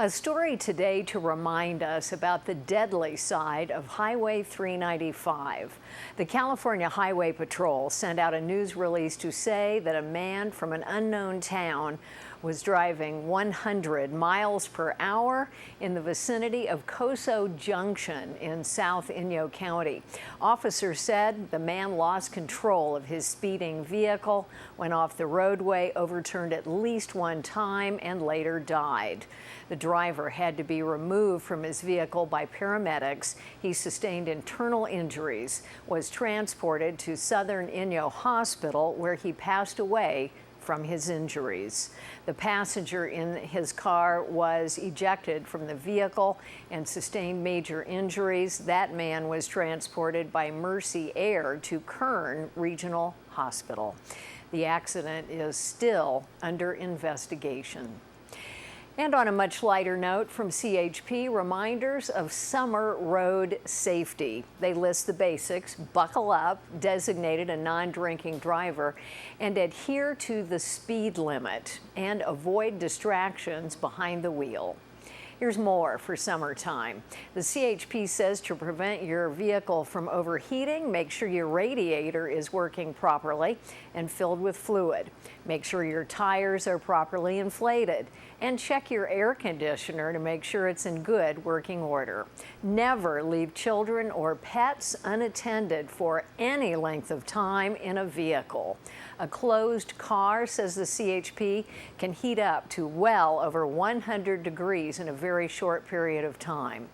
A story today to remind us about the deadly side of Highway 395. The California Highway Patrol sent out a news release to say that a man from an unknown town was driving 100 miles per hour in the vicinity of Coso Junction in South Inyo County. Officers said the man lost control of his speeding vehicle, went off the roadway, overturned at least one time, and later died. The driver had to be removed from his vehicle by paramedics. He sustained internal injuries, was transported to Southern Inyo Hospital, where he passed away from his injuries. The passenger in his car was ejected from the vehicle and sustained major injuries. That man was transported by Mercy Air to Kern Regional Hospital. The accident is still under investigation. And on a much lighter note from CHP, reminders of summer road safety. They list the basics: buckle up, designated a non-drinking driver, and adhere to the speed limit, and avoid distractions behind the wheel. Here's more for summertime. The CHP says to prevent your vehicle from overheating, make sure your radiator is working properly and filled with fluid. Make sure your tires are properly inflated, and check your air conditioner to make sure it's in good working order. Never leave children or pets unattended for any length of time in a vehicle. A closed car, says the CHP, can heat up to well over 100 degrees in a very short period of time.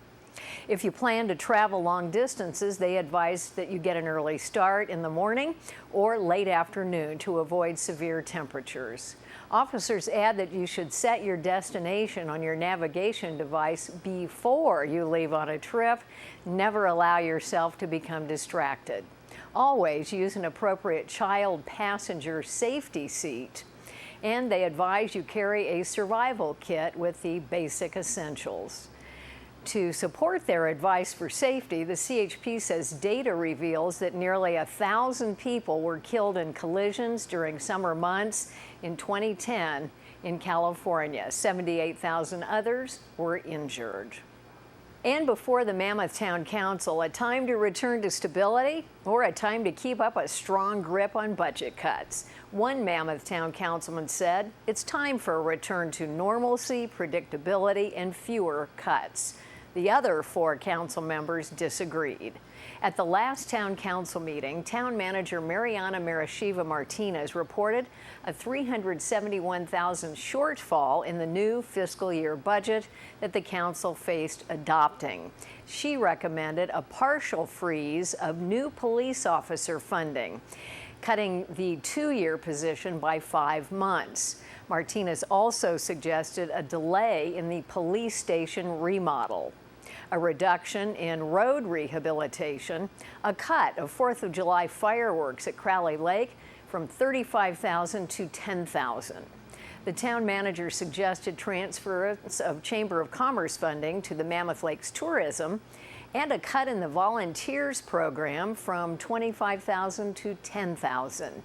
If you plan to travel long distances, they advise that you get an early start in the morning or late afternoon to avoid severe temperatures. Officers add that you should set your destination on your navigation device before you leave on a trip. Never allow yourself to become distracted. Always use an appropriate child passenger safety seat. And they advise you carry a survival kit with the basic essentials. To support their advice for safety, the CHP says data reveals that nearly 1,000 people were killed in collisions during summer months in 2010 in California. 78,000 others were injured. And before the Mammoth Town Council, a time to return to stability or a time to keep up a strong grip on budget cuts. One Mammoth Town councilman said it's time for a return to normalcy, predictability, and fewer cuts. The other four council members disagreed. At the last town council meeting, town manager Mariana Marashiva Martinez reported a $371,000 shortfall in the new fiscal year budget that the council faced adopting. She recommended a partial freeze of new police officer funding, cutting the two-year position by 5 months. Martinez also suggested a delay in the police station remodel, a reduction in road rehabilitation, a cut of 4th of July fireworks at Crowley Lake from $35,000 to $10,000. The town manager suggested transference of Chamber of Commerce funding to the Mammoth Lakes tourism and a cut in the volunteers program from $25,000 to $10,000.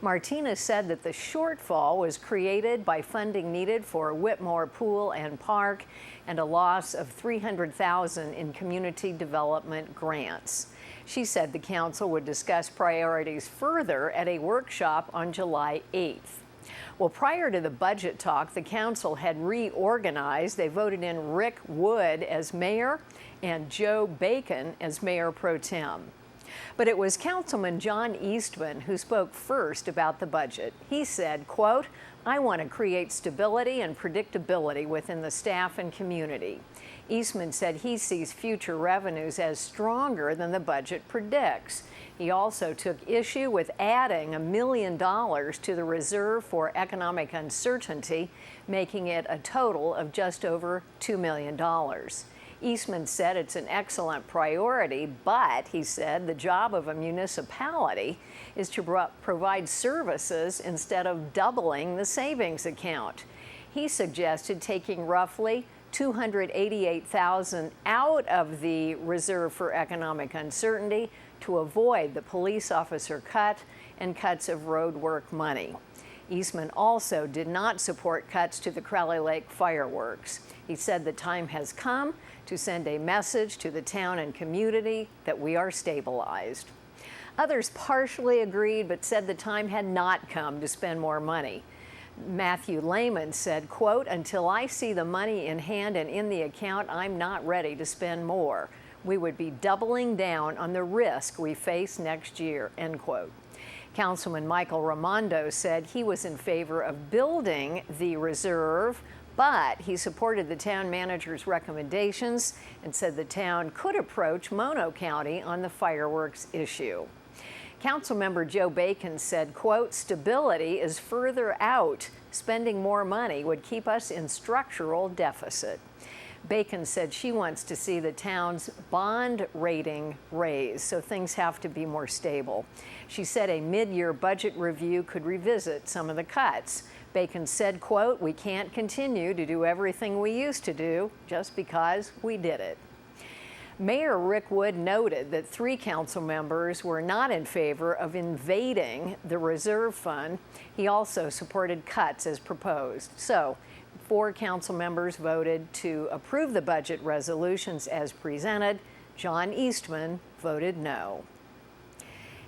Martinez said that the shortfall was created by funding needed for Whitmore Pool and Park and a loss of $300,000 in community development grants. She said the council would discuss priorities further at a workshop on July 8th. Well, prior to the budget talk, the council had reorganized. They voted in Rick Wood as mayor and Joe Bacon as mayor pro tem. But it was Councilman John Eastman who spoke first about the budget. He said, quote, "I want to create stability and predictability within the staff and community." Eastman said he sees future revenues as stronger than the budget predicts. He also took issue with adding $1 million to the Reserve for Economic Uncertainty, making it a total of just over $2 million. Eastman said it's an excellent priority, but he said the job of a municipality is to provide services instead of doubling the savings account. He suggested taking roughly $288,000 out of the Reserve for Economic Uncertainty to avoid the police officer cut and cuts of road work money. Eastman also did not support cuts to the Crowley Lake fireworks. He said the time has come to send a message to the town and community that we are stabilized. Others partially agreed but said the time had not come to spend more money. Matthew Lehman said, quote, "Until I see the money in hand and in the account, I'm not ready to spend more. We would be doubling down on the risk we face next year," end quote. Councilman Michael Raimondo said he was in favor of building the reserve, but he supported the town manager's recommendations and said the town could approach Mono County on the fireworks issue. Councilmember Joe Bacon said, quote, "Stability is further out. Spending more money would keep us in structural deficit." Bacon said she wants to see the town's bond rating raised, so things have to be more stable. She said a mid-year budget review could revisit some of the cuts. Bacon said, quote, "We can't continue to do everything we used to do just because we did it." Mayor Rick Wood noted that 3 council members were not in favor of invading the reserve fund. He also supported cuts as proposed. So 4 council members voted to approve the budget resolutions as presented. John Eastman voted no.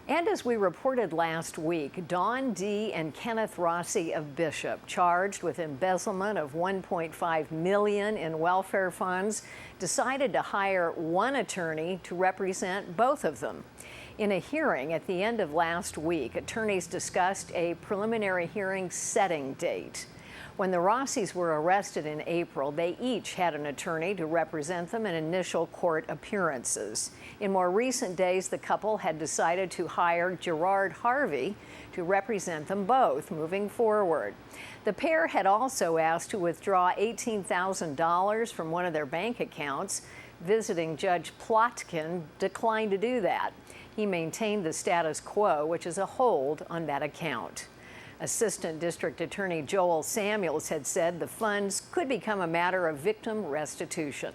And as we reported last week, Dawn D. and Kenneth Rossi of Bishop, charged with embezzlement of $1.5 million in welfare funds, decided to hire one attorney to represent both of them. In a hearing at the end of last week, attorneys discussed a preliminary hearing setting date. When the Rossis were arrested in April, they each had an attorney to represent them in initial court appearances. In more recent days, the couple had decided to hire Gerard Harvey to represent them both moving forward. The pair had also asked to withdraw $18,000 from one of their bank accounts. Visiting Judge Plotkin declined to do that. He maintained the status quo, which is a hold on that account. Assistant District Attorney Joel Samuels had said the funds could become a matter of victim restitution.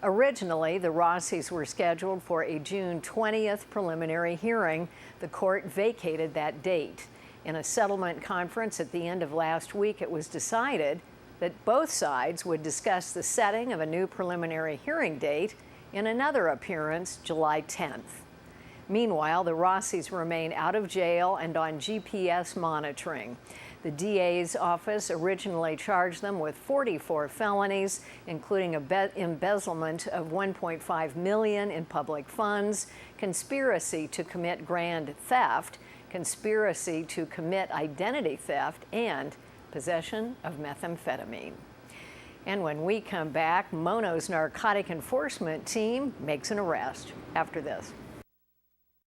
Originally, the Rossis were scheduled for a June 20th preliminary hearing. The court vacated that date. In a settlement conference at the end of last week, it was decided that both sides would discuss the setting of a new preliminary hearing date in another appearance July 10th. Meanwhile, the Rossis remain out of jail and on GPS monitoring. The DA's office originally charged them with 44 felonies, including embezzlement of $1.5 million in public funds, conspiracy to commit grand theft, conspiracy to commit identity theft, and possession of methamphetamine. And when we come back, Mono's narcotic enforcement team makes an arrest after this.